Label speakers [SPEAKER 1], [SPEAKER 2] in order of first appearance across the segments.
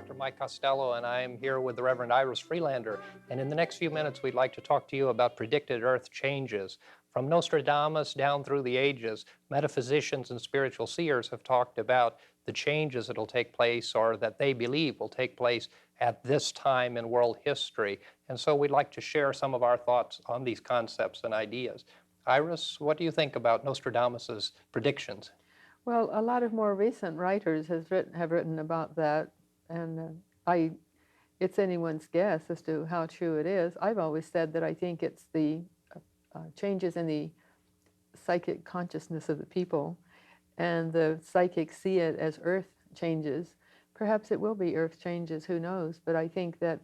[SPEAKER 1] Dr. Mike Costello, and I'm here with the Reverend Iris Freelander. And in the next few minutes, we'd like to talk to you about predicted Earth changes. From Nostradamus down through the ages, metaphysicians and spiritual seers have talked about the changes that will take place or that they believe will take place at this time in world history. And so we'd like to share some of our thoughts on these concepts and ideas. Iris, what do you think about Nostradamus's predictions?
[SPEAKER 2] Well, a lot of more recent writers have written about that, and it's anyone's guess as to how true it is. I've always said that I think it's the changes in the psychic consciousness of the people, and the psychics see it as Earth changes. Perhaps it will be Earth changes, who knows? But I think that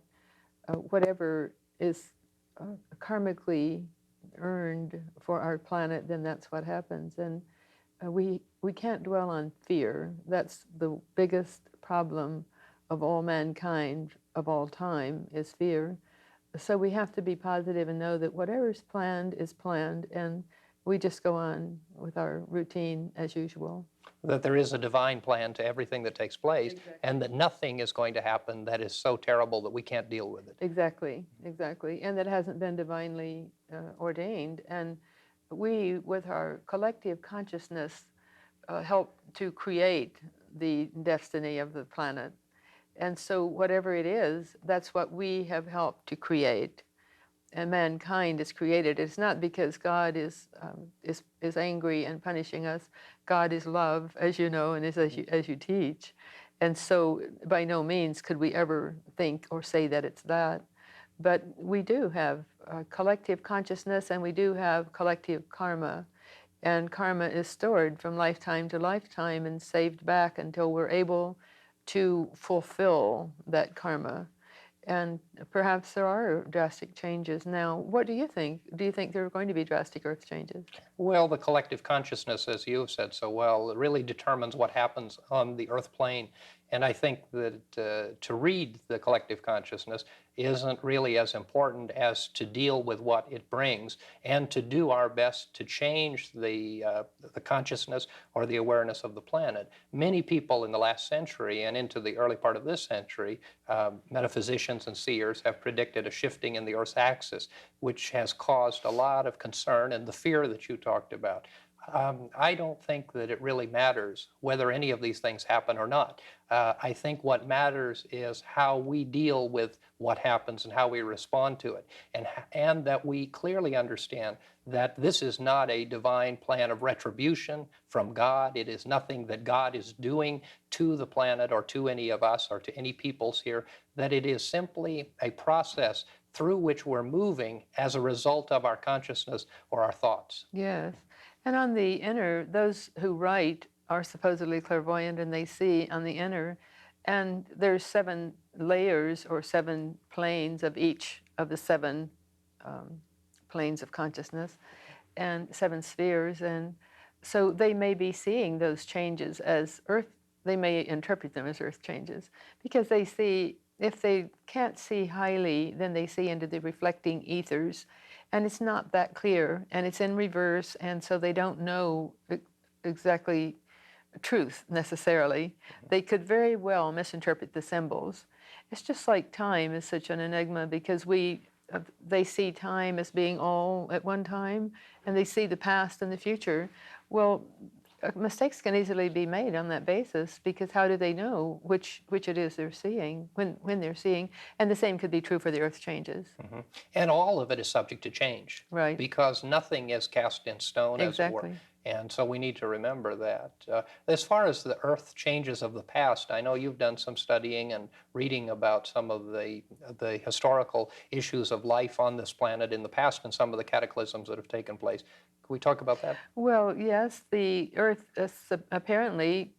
[SPEAKER 2] whatever is karmically earned for our planet, then that's what happens. And we can't dwell on fear. That's the biggest problem of all mankind of all time, is fear. So we have to be positive and know that whatever's planned is planned, and we just go on with our routine as usual.
[SPEAKER 1] That there is a divine plan to everything that takes place, exactly. And that nothing is going to happen that is so terrible that we can't deal with it.
[SPEAKER 2] Exactly, exactly. And that hasn't been divinely ordained. And we, with our collective consciousness, help to create the destiny of the planet. And so whatever it is, that's what we have helped to create. And mankind is created. It's not because God is angry and punishing us. God is love, as you know, and as you teach. And so by no means could we ever think or say that it's that. But we do have collective consciousness, and we do have collective karma. And karma is stored from lifetime to lifetime and saved back until we're able to fulfill that karma. And perhaps there are drastic changes now. What do you think? Do you think there are going to be drastic Earth changes?
[SPEAKER 1] Well, the collective consciousness, as you have said so well, really determines what happens on the Earth plane. And I think that to read the collective consciousness isn't really as important as to deal with what it brings and to do our best to change the consciousness or the awareness of the planet. Many people in the last century and into the early part of this century, metaphysicians and seers have predicted a shifting in the Earth's axis, which has caused a lot of concern and the fear that you talked about. I don't think that it really matters whether any of these things happen or not. I think what matters is how we deal with what happens and how we respond to it, and that we clearly understand that this is not a divine plan of retribution from God. It is nothing that God is doing to the planet or to any of us or to any peoples here, that it is simply a process through which we're moving as a result of our consciousness or our thoughts.
[SPEAKER 2] Yes. And on the inner, those who write are supposedly clairvoyant, and they see on the inner. And there's 7 layers or 7 planes of each of the 7 planes of consciousness, and 7 spheres. And so they may be seeing those changes as Earth. They may interpret them as Earth changes because they see, if they can't see highly, then they see into the reflecting ethers. And it's not that clear, and it's in reverse, and so they don't know exactly truth necessarily. They could very well misinterpret the symbols. It's just like time is such an enigma because they see time as being all at one time, and they see the past and the future. Well, mistakes can easily be made on that basis because how do they know which it is they're seeing when they're seeing? And the same could be true for the Earth changes.
[SPEAKER 1] Mm-hmm. And all of it is subject to change.
[SPEAKER 2] Right.
[SPEAKER 1] Because nothing is cast in stone,
[SPEAKER 2] exactly.
[SPEAKER 1] as it were. And so we need to remember that. As far as the Earth changes of the past, I know you've done some studying and reading about some of the historical issues of life on this planet in the past and some of the cataclysms that have taken place. Can we talk about that?
[SPEAKER 2] Well, yes, the Earth apparently,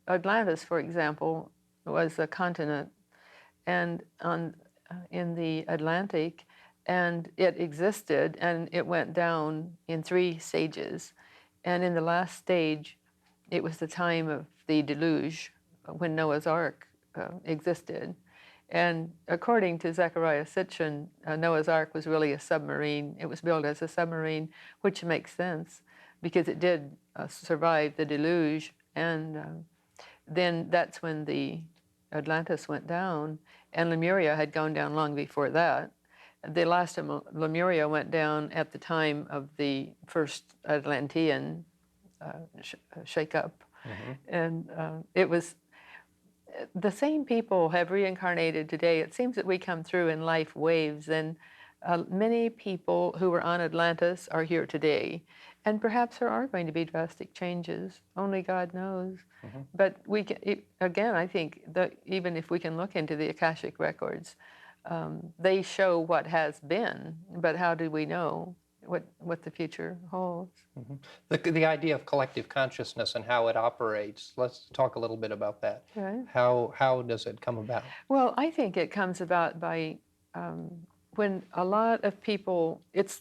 [SPEAKER 2] Atlantis, for example, was a continent, and in the Atlantic, and it existed, and it went down in 3 stages. And in the last stage, it was the time of the deluge, when Noah's Ark existed. And according to Zecharia Sitchin, Noah's Ark was really a submarine. It was built as a submarine, which makes sense because it did survive the deluge. And then that's when the Atlantis went down, and Lemuria had gone down long before that. The last of Lemuria went down at the time of the first Atlantean shake-up. And it was the same people have reincarnated today. It seems that we come through in life waves, and many people who were on Atlantis are here today. And perhaps there are going to be drastic changes. Only God knows. But again, I think that even if we can look into the Akashic records, they show what has been, but how do we know what the future holds?
[SPEAKER 1] The idea of collective consciousness and how it operates, let's talk a little bit about that.
[SPEAKER 2] Okay.
[SPEAKER 1] How does it come about?
[SPEAKER 2] Well, I think it comes about by when a lot of people, it's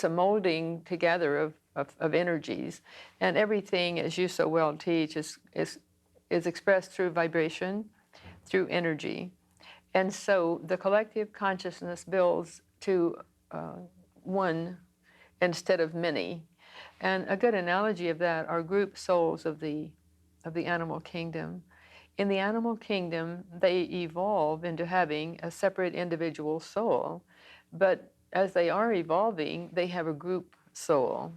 [SPEAKER 2] a molding together of energies, and everything, as you so well teach, is expressed through vibration, through energy. And so the collective consciousness builds to one instead of many. And a good analogy of that are group souls of the animal kingdom. In the animal kingdom, they evolve into having a separate individual soul, but as they are evolving, they have a group soul,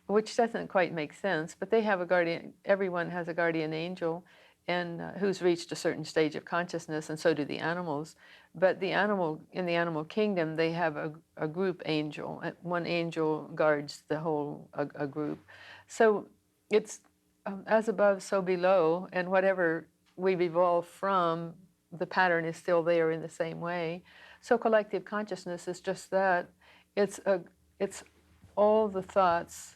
[SPEAKER 2] which doesn't quite make sense, but they have a guardian, everyone has a guardian angel, and who's reached a certain stage of consciousness, and so do the animals. But in the animal kingdom, they have a group angel. One angel guards the whole a group. So it's as above, so below, and whatever we've evolved from, the pattern is still there in the same way. So collective consciousness is just that. It's all the thoughts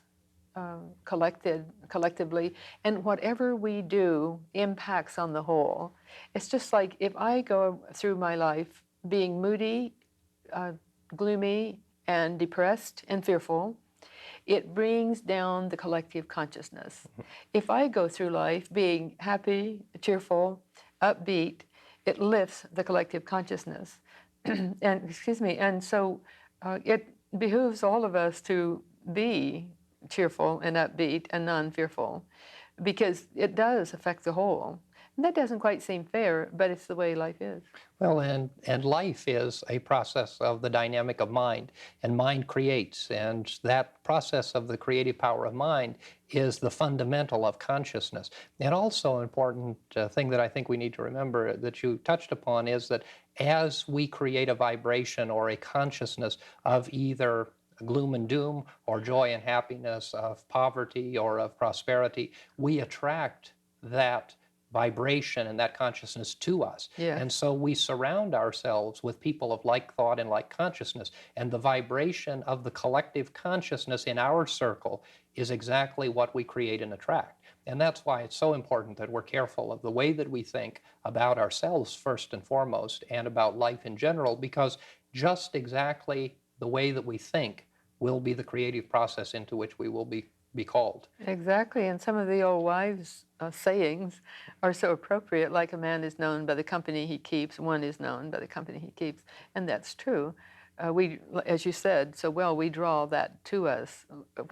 [SPEAKER 2] collectively, and whatever we do impacts on the whole. It's just like if I go through my life being moody, gloomy, and depressed and fearful, it brings down the collective consciousness. If I go through life being happy, cheerful, upbeat, it lifts the collective consciousness. And so it behooves all of us to be cheerful and upbeat and non-fearful, because it does affect the whole. And that doesn't quite seem fair, but it's the way life is.
[SPEAKER 1] Well, and life is a process of the dynamic of mind, and mind creates, and that process of the creative power of mind is the fundamental of consciousness. And also an important thing that I think we need to remember that you touched upon is that as we create a vibration or a consciousness of either gloom and doom or joy and happiness, of poverty or of prosperity, we attract that vibration and that consciousness to us.
[SPEAKER 2] Yeah.
[SPEAKER 1] And so we surround ourselves with people of like thought and like consciousness. And the vibration of the collective consciousness in our circle is exactly what we create and attract. And that's why it's so important that we're careful of the way that we think about ourselves first and foremost, and about life in general, because just exactly the way that we think will be the creative process into which we will be called.
[SPEAKER 2] Exactly, and some of the old wives' sayings are so appropriate, like a man is known by the company he keeps, one is known by the company he keeps, and that's true. We, as you said so well, we draw that to us,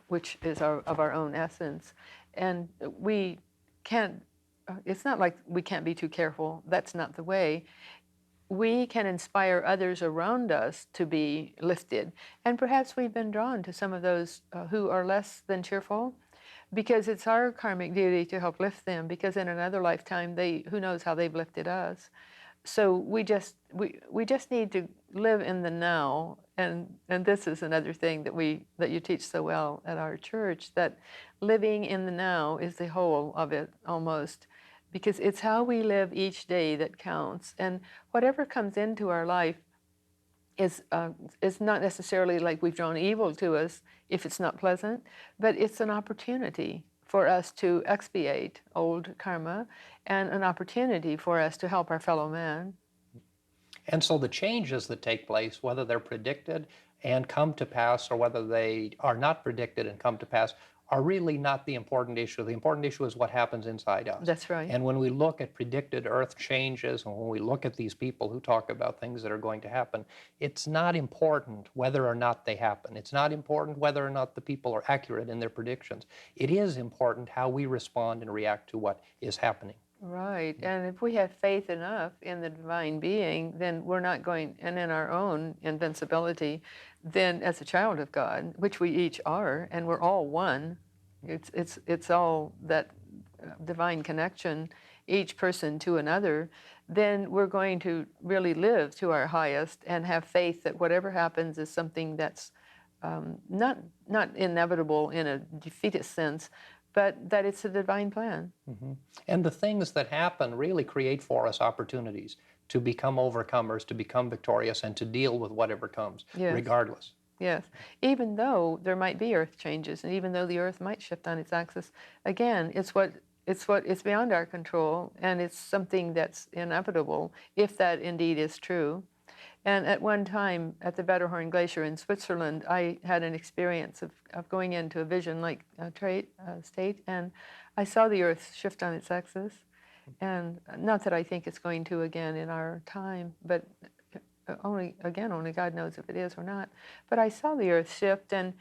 [SPEAKER 2] which is of our own essence, and we can't, it's not like we can't be too careful, that's not the way. We can inspire others around us to be lifted. And perhaps we've been drawn to some of those who are less than cheerful, because it's our karmic duty to help lift them, because in another lifetime, who knows how they've lifted us. So we just need to live in the now. And this is another thing that you teach so well at our church, that living in the now is the whole of it almost. Because it's how we live each day that counts. And whatever comes into our life is not necessarily like we've drawn evil to us if it's not pleasant, but it's an opportunity for us to expiate old karma, and an opportunity for us to help our fellow man.
[SPEAKER 1] And so the changes that take place, whether they're predicted and come to pass, or whether they are not predicted and come to pass, are really not the important issue. The important issue is what happens inside us.
[SPEAKER 2] That's right.
[SPEAKER 1] And when we look at predicted earth changes, and when we look at these people who talk about things that are going to happen, it's not important whether or not they happen. It's not important whether or not the people are accurate in their predictions. It is important how we respond and react to what is happening.
[SPEAKER 2] Right. And if we have faith enough in the divine being, then we're not going, and in our own invincibility, then as a child of God, which we each are, and we're all one, it's all that divine connection, each person to another, then we're going to really live to our highest and have faith that whatever happens is something that's not inevitable in a defeatist sense, but that it's a divine plan.
[SPEAKER 1] And the things that happen really create for us opportunities to become overcomers, to become victorious, and to deal with whatever comes,
[SPEAKER 2] Yes.
[SPEAKER 1] regardless.
[SPEAKER 2] Yes, even though there might be earth changes, and even though the earth might shift on its axis, again, it's beyond our control, and it's something that's inevitable if that indeed is true. And at one time at the Wetterhorn Glacier in Switzerland, I had an experience of going into a vision-like state, and I saw the earth shift on its axis. And not that I think it's going to again in our time, but only God knows if it is or not. But I saw the earth shift, and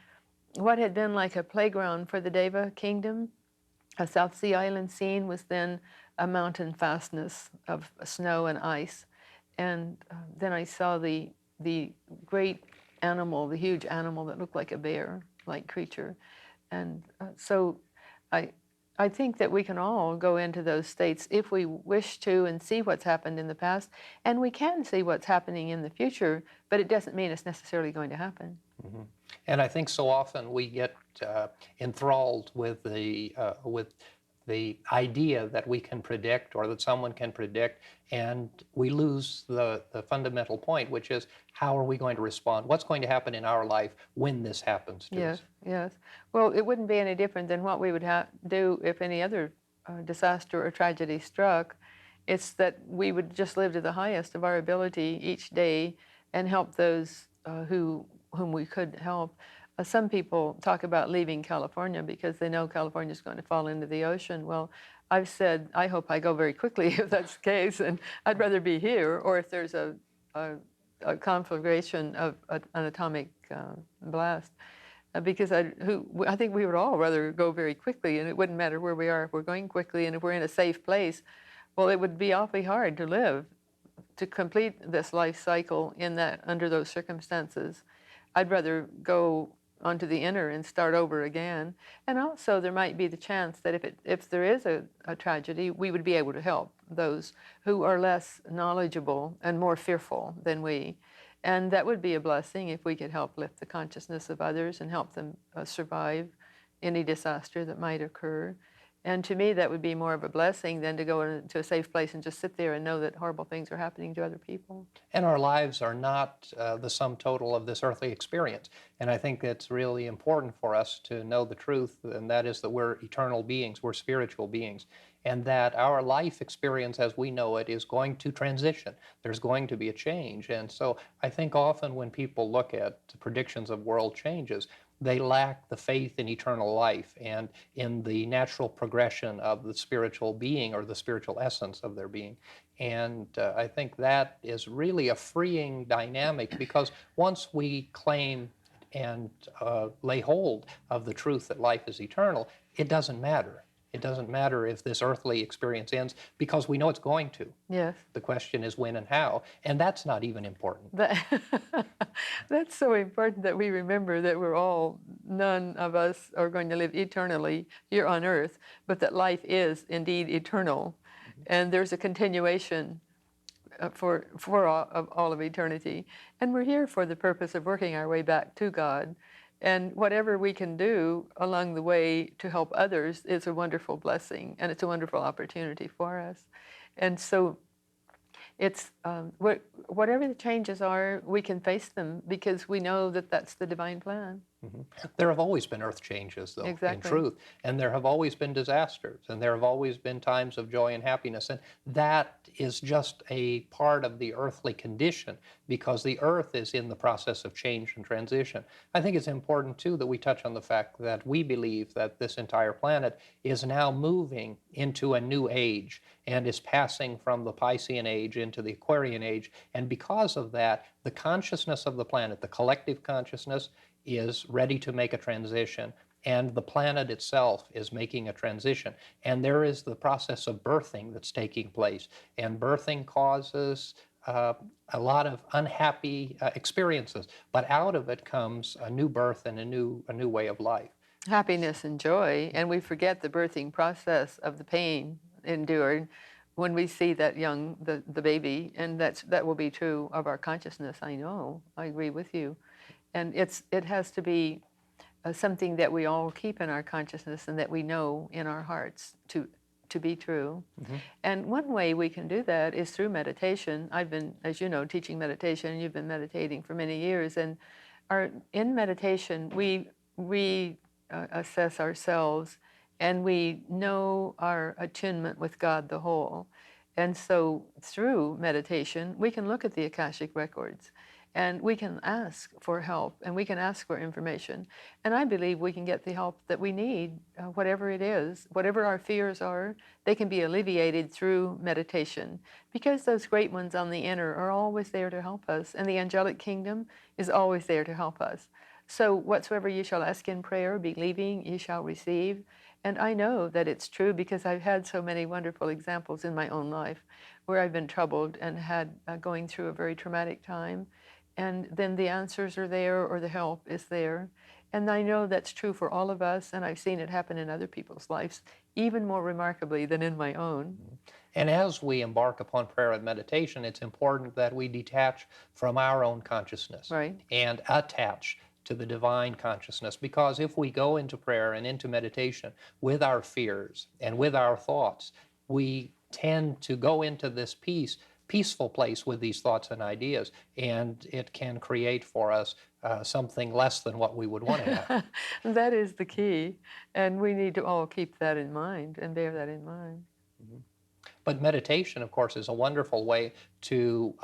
[SPEAKER 2] what had been like a playground for the Deva kingdom, a South Sea Island scene, was then a mountain fastness of snow and ice. And then I saw the great animal, the huge animal that looked like a bear-like creature. And so I think that we can all go into those states if we wish to and see what's happened in the past. And we can see what's happening in the future, but it doesn't mean it's necessarily going to happen.
[SPEAKER 1] And I think so often we get enthralled with the idea that we can predict or that someone can predict, and we lose the fundamental point, which is how are we going to respond? What's going to happen in our life when this happens to us?
[SPEAKER 2] Yes. Well, it wouldn't be any different than what we would do if any other disaster or tragedy struck. It's that we would just live to the highest of our ability each day and help those whom we could help. Some people talk about leaving California because they know California is going to fall into the ocean. Well, I've said, I hope I go very quickly if that's the case, and I'd rather be here, or if there's a conflagration of an atomic blast, because I think we would all rather go very quickly, and it wouldn't matter where we are if we're going quickly, and if we're in a safe place, well, it would be awfully hard to live, to complete this life cycle under those circumstances. I'd rather go onto the inner and start over again. And also there might be the chance that if there is a tragedy, we would be able to help those who are less knowledgeable and more fearful than we. And that would be a blessing if we could help lift the consciousness of others and help them survive any disaster that might occur. And to me, that would be more of a blessing than to go into a safe place and just sit there and know that horrible things are happening to other people.
[SPEAKER 1] And our lives are not the sum total of this earthly experience. And I think it's really important for us to know the truth, and that is that we're eternal beings, we're spiritual beings, and that our life experience as we know it is going to transition. There's going to be a change. And so I think often when people look at predictions of world changes, they lack the faith in eternal life and in the natural progression of the spiritual being or the spiritual essence of their being. And I think that is really a freeing dynamic, because once we claim and lay hold of the truth that life is eternal, it doesn't matter. It doesn't matter if this earthly experience ends, because we know it's going to.
[SPEAKER 2] Yes.
[SPEAKER 1] The question is when and how, and that's not even important.
[SPEAKER 2] That's so important that we remember that none of us are going to live eternally here on earth, but that life is indeed eternal. And there's a continuation for all of eternity. And we're here for the purpose of working our way back to God. And whatever we can do along the way to help others is a wonderful blessing, and it's a wonderful opportunity for us. And so it's whatever the changes are, we can face them because we know that that's the divine plan.
[SPEAKER 1] There have always been earth changes, though,
[SPEAKER 2] Exactly.
[SPEAKER 1] in truth, and there have always been disasters, and there have always been times of joy and happiness, and that is just a part of the earthly condition, because the earth is in the process of change and transition. I think it's important, too, that we touch on the fact that we believe that this entire planet is now moving into a new age and is passing from the Piscean age into the Aquarian age, and because of that, the consciousness of the planet, the collective consciousness, is ready to make a transition, and the planet itself is making a transition. And there is the process of birthing that's taking place. And birthing causes a lot of unhappy experiences, but out of it comes a new birth and a new way of life.
[SPEAKER 2] Happiness and joy, and we forget the birthing process of the pain endured when we see that the baby, and that will be true of our consciousness. I know, I agree with you, and it has to be something that we all keep in our consciousness and that we know in our hearts to be true.
[SPEAKER 1] Mm-hmm.
[SPEAKER 2] And one way we can do that is through meditation. I've been, as you know, teaching meditation, and you've been meditating for many years. And in meditation, we assess ourselves, and we know our attunement with God the whole. And so through meditation, we can look at the Akashic records, and we can ask for help, and we can ask for information. And I believe we can get the help that we need, whatever it is, whatever our fears are, they can be alleviated through meditation, because those great ones on the inner are always there to help us, and the angelic kingdom is always there to help us. So whatsoever you shall ask in prayer, believing, you shall receive. And I know that it's true because I've had so many wonderful examples in my own life where I've been troubled and had going through a very traumatic time. And then the answers are there, or the help is there. And I know that's true for all of us, and I've seen it happen in other people's lives, even more remarkably than in my own.
[SPEAKER 1] And as we embark upon prayer and meditation, it's important that we detach from our own consciousness
[SPEAKER 2] Right.
[SPEAKER 1] and attach to the divine consciousness. Because if we go into prayer and into meditation with our fears and with our thoughts, we tend to go into this peaceful place with these thoughts and ideas, and it can create for us something less than what we would want to have.
[SPEAKER 2] That is the key, and we need to all keep that in mind and bear that in mind.
[SPEAKER 1] Mhm. But meditation, of course, is a wonderful way to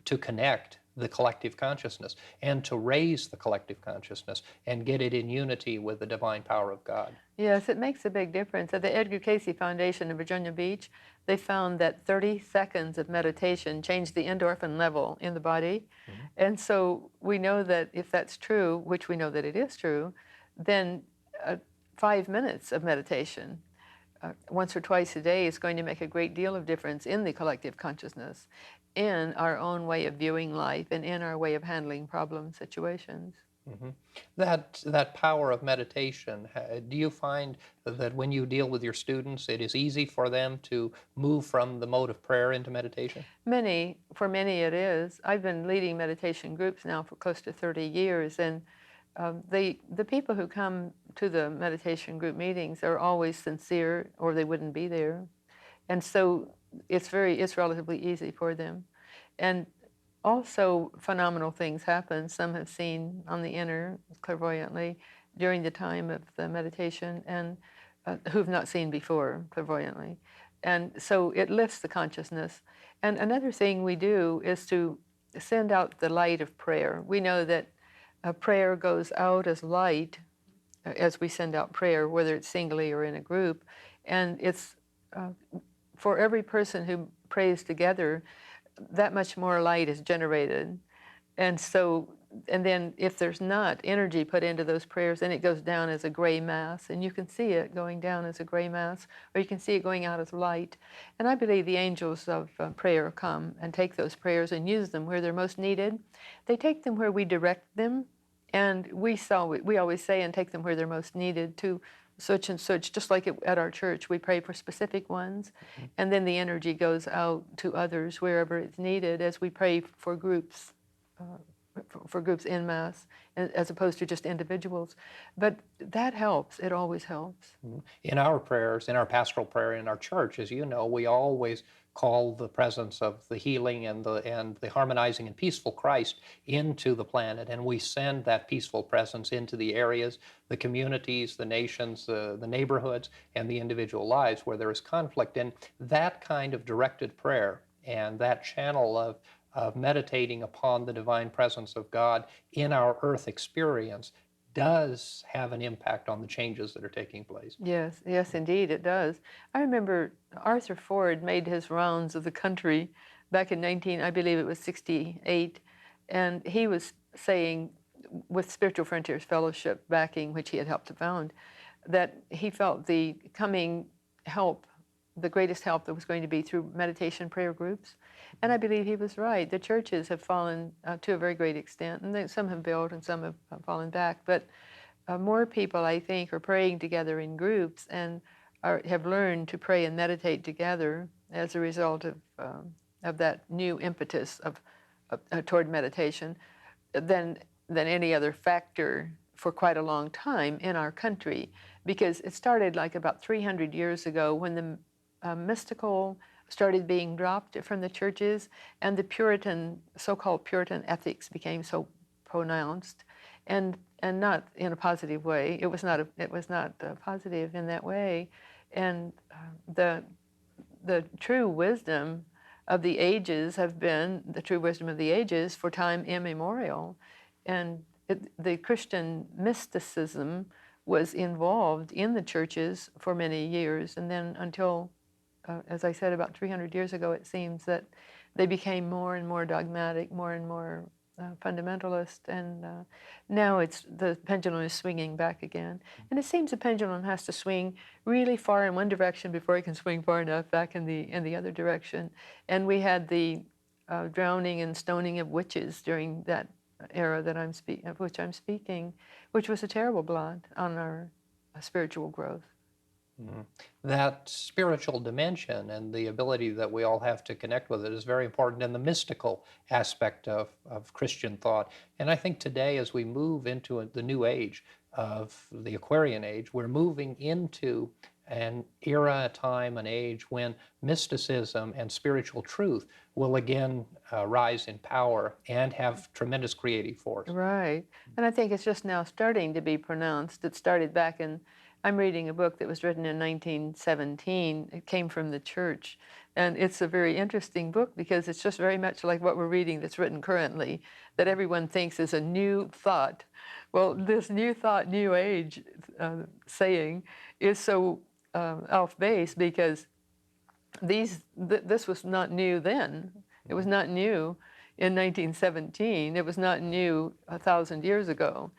[SPEAKER 1] connect the collective consciousness and to raise the collective consciousness and get it in unity with the divine power of God.
[SPEAKER 2] Yes, it makes a big difference. At the Edgar Cayce Foundation in Virginia Beach, they found that 30 seconds of meditation changed the endorphin level in the body.
[SPEAKER 1] Mm-hmm.
[SPEAKER 2] And so we know that if that's true, which we know that it is true, then 5 minutes of meditation once or twice a day is going to make a great deal of difference in the collective consciousness, in our own way of viewing life, and in our way of handling problem situations.
[SPEAKER 1] Mm-hmm. That power of meditation, do you find that when you deal with your students, it is easy for them to move from the mode of prayer into meditation?
[SPEAKER 2] For many it is. I've been leading meditation groups now for close to 30 years, and the people who come to the meditation group meetings are always sincere, or they wouldn't be there. And so it's relatively easy for them. And also phenomenal things happen. Some have seen on the inner clairvoyantly during the time of the meditation, and who've not seen before clairvoyantly. And so it lifts the consciousness. And another thing we do is to send out the light of prayer. We know that prayer goes out as light as we send out prayer, whether it's singly or in a group. And it's for every person who prays together, that much more light is generated. And so, and then if there's not energy put into those prayers, then it goes down as a gray mass, and you can see it going down as a gray mass, or you can see it going out as light. And I believe the angels of prayer come and take those prayers and use them where they're most needed. They take them where we direct them, and we always say, and take them where they're most needed to such and such, just like at our church, we pray for specific ones, and then the energy goes out to others wherever it's needed as we pray for groups en masse, as opposed to just individuals. But that helps. It always helps.
[SPEAKER 1] In our prayers, in our pastoral prayer in our church, as you know, we always call the presence of the healing and the harmonizing and peaceful Christ into the planet, and we send that peaceful presence into the areas, the communities, the nations, the neighborhoods, and the individual lives where there is conflict. And that kind of directed prayer and that channel of meditating upon the divine presence of God in our earth experience does have an impact on the changes that are taking place.
[SPEAKER 2] Yes, yes, indeed, it does. I remember Arthur Ford made his rounds of the country back in I believe it was 68, and he was saying with Spiritual Frontiers Fellowship backing, which he had helped to found, that he felt the coming help, the greatest help that was going to be through meditation prayer groups. And I believe he was right. The churches have fallen to a very great extent, and some have built and some have fallen back. But more people, I think, are praying together in groups and have learned to pray and meditate together as a result of that new impetus toward meditation than any other factor for quite a long time in our country, because it started like about 300 years ago when the mystical started being dropped from the churches, and the Puritan, so-called Puritan ethics became so pronounced, and not in a positive way. It was not positive in that way, and the true wisdom of the ages have been the true wisdom of the ages for time immemorial, and the Christian mysticism was involved in the churches for many years, and then until, as I said, about 300 years ago, it seems that they became more and more dogmatic, more and more fundamentalist, and now the pendulum is swinging back again. And it seems the pendulum has to swing really far in one direction before it can swing far enough back in the other direction. And we had the drowning and stoning of witches during that era that of which I'm speaking, which was a terrible blot on our spiritual growth.
[SPEAKER 1] Mhm. That spiritual dimension and the ability that we all have to connect with it is very important in the mystical aspect of Christian thought. And I think today, as we move into the new age of the Aquarian age, we're moving into an era, a time, an age when mysticism and spiritual truth will again rise in power and have tremendous creative force.
[SPEAKER 2] Right. And I think it's just now starting to be pronounced. It started back I'm reading a book that was written in 1917. It came from the church. And it's a very interesting book because it's just very much like what we're reading that's written currently, that everyone thinks is a new thought. Well, this new thought, new age saying is so off base because this was not new then. It was not new in 1917. It was not new 1,000 years ago.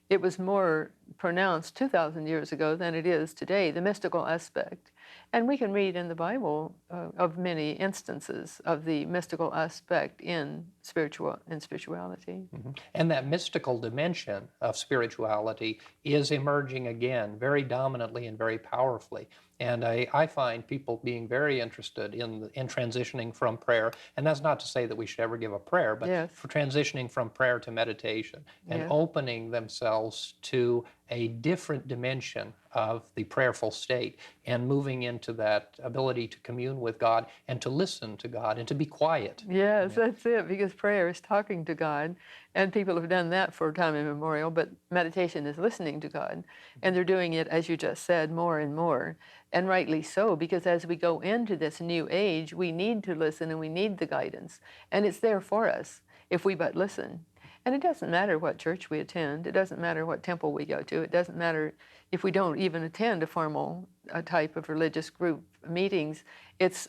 [SPEAKER 2] It was more pronounced 2,000 years ago than it is today, the mystical aspect. And we can read in the Bible of many instances of the mystical aspect in spirituality.
[SPEAKER 1] Mm-hmm. And that mystical dimension of spirituality is emerging again very dominantly and very powerfully. And I find people being very interested in transitioning from prayer. And that's not to say that we should ever give up prayer, but
[SPEAKER 2] Yes.
[SPEAKER 1] for transitioning from prayer to meditation and
[SPEAKER 2] Yes.
[SPEAKER 1] opening themselves to a different dimension of the prayerful state and moving into that ability to commune with God and to listen to God and to be quiet.
[SPEAKER 2] Yes, that's it, because prayer is talking to God, and people have done that for time immemorial, but meditation is listening to God, and they're doing it, as you just said, more and more, and rightly so, because as we go into this new age, we need to listen and we need the guidance, and it's there for us if we but listen. And it doesn't matter what church we attend, it doesn't matter what temple we go to, it doesn't matter if we don't even attend a formal type of religious group meetings. It's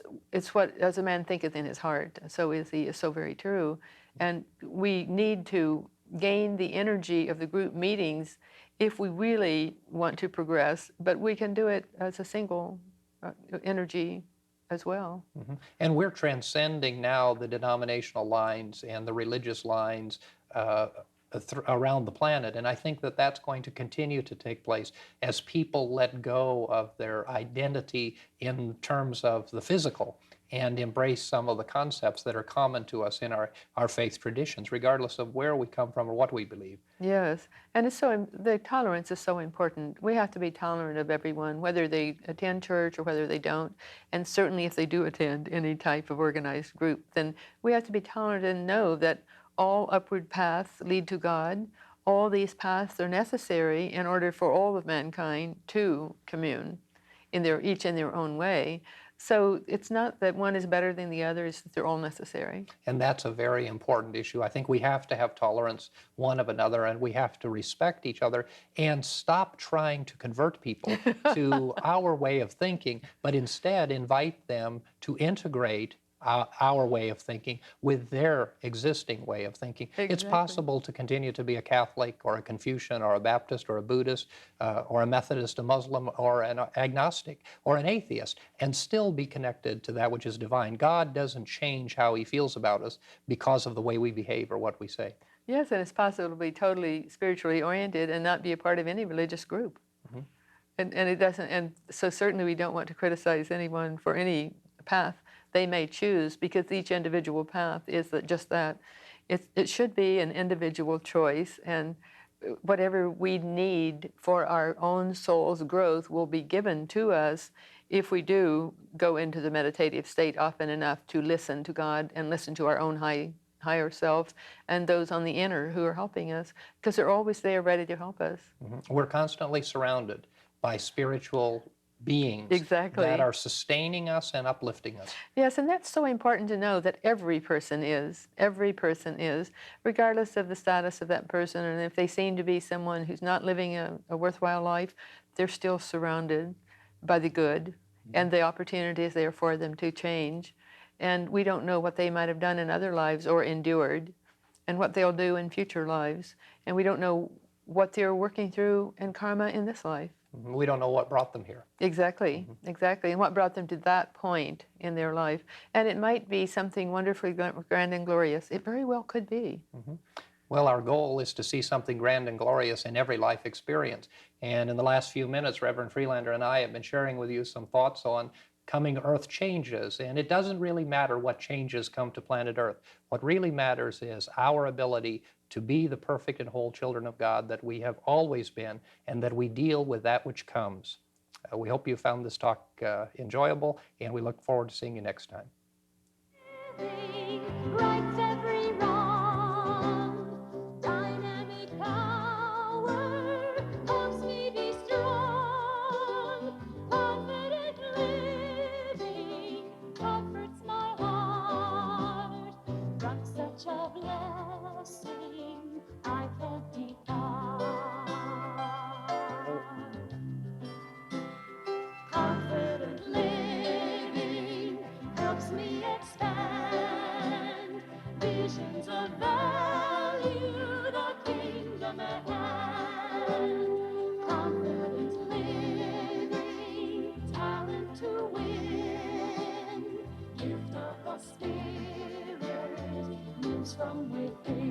[SPEAKER 2] what, as a man thinketh in his heart, so is he, is so very true. And we need to gain the energy of the group meetings if we really want to progress, but we can do it as a single energy as well.
[SPEAKER 1] Mm-hmm. And we're transcending now the denominational lines and the religious lines around the planet. And I think that that's going to continue to take place as people let go of their identity in terms of the physical and embrace some of the concepts that are common to us in our faith traditions, regardless of where we come from or what we believe.
[SPEAKER 2] Yes, and the tolerance is so important. We have to be tolerant of everyone, whether they attend church or whether they don't. And certainly if they do attend any type of organized group, then we have to be tolerant and know that all upward paths lead to God. All these paths are necessary in order for all of mankind to commune, each in their own way. So it's not that one is better than the other, it's that they're all necessary.
[SPEAKER 1] And that's a very important issue. I think we have to have tolerance one of another, and we have to respect each other and stop trying to convert people to our way of thinking, but instead invite them to integrate our way of thinking with their existing way of thinking. It's
[SPEAKER 2] Exactly.
[SPEAKER 1] possible to continue to be a Catholic or a Confucian or a Baptist or a Buddhist or a Methodist, a Muslim or an agnostic or an atheist and still be connected to that which is divine. God doesn't change how he feels about us because of the way we behave or what we say.
[SPEAKER 2] Yes, and it's possible to be totally spiritually oriented and not be a part of any religious group.
[SPEAKER 1] Mm-hmm.
[SPEAKER 2] And it doesn't, and so certainly we don't want to criticize anyone for any path they may choose, because each individual path is just that. It should be an individual choice, and whatever we need for our own soul's growth will be given to us if we do go into the meditative state often enough to listen to God and listen to our own higher selves and those on the inner who are helping us, because they're always there ready to help us.
[SPEAKER 1] Mm-hmm. We're constantly surrounded by spiritual beings
[SPEAKER 2] Exactly.
[SPEAKER 1] that are sustaining us and uplifting us.
[SPEAKER 2] Yes, and that's so important to know that every person is, regardless of the status of that person, and if they seem to be someone who's not living a worthwhile life, they're still surrounded by the good and the opportunities there for them to change. And we don't know what they might have done in other lives or endured, and what they'll do in future lives. And we don't know what they're working through in karma in this life.
[SPEAKER 1] We don't know what brought them here.
[SPEAKER 2] Exactly, exactly. And what brought them to that point in their life. And it might be something wonderfully grand and glorious. It very well could be.
[SPEAKER 1] Well, our goal is to see something grand and glorious in every life experience. And in the last few minutes, Reverend Freelander and I have been sharing with you some thoughts on coming Earth changes. And it doesn't really matter what changes come to planet Earth. What really matters is our ability to be the perfect and whole children of God that we have always been, and that we deal with that which comes. We hope you found this talk enjoyable, and we look forward to seeing you next time.
[SPEAKER 3] Rights every wrong, dynamic power helps me be strong. Confident living comforts my heart. From such a blessing I can't depart. Confident living helps me expand visions of value, the kingdom at hand. Confident living, talent to win, gift of the Spirit moves from within.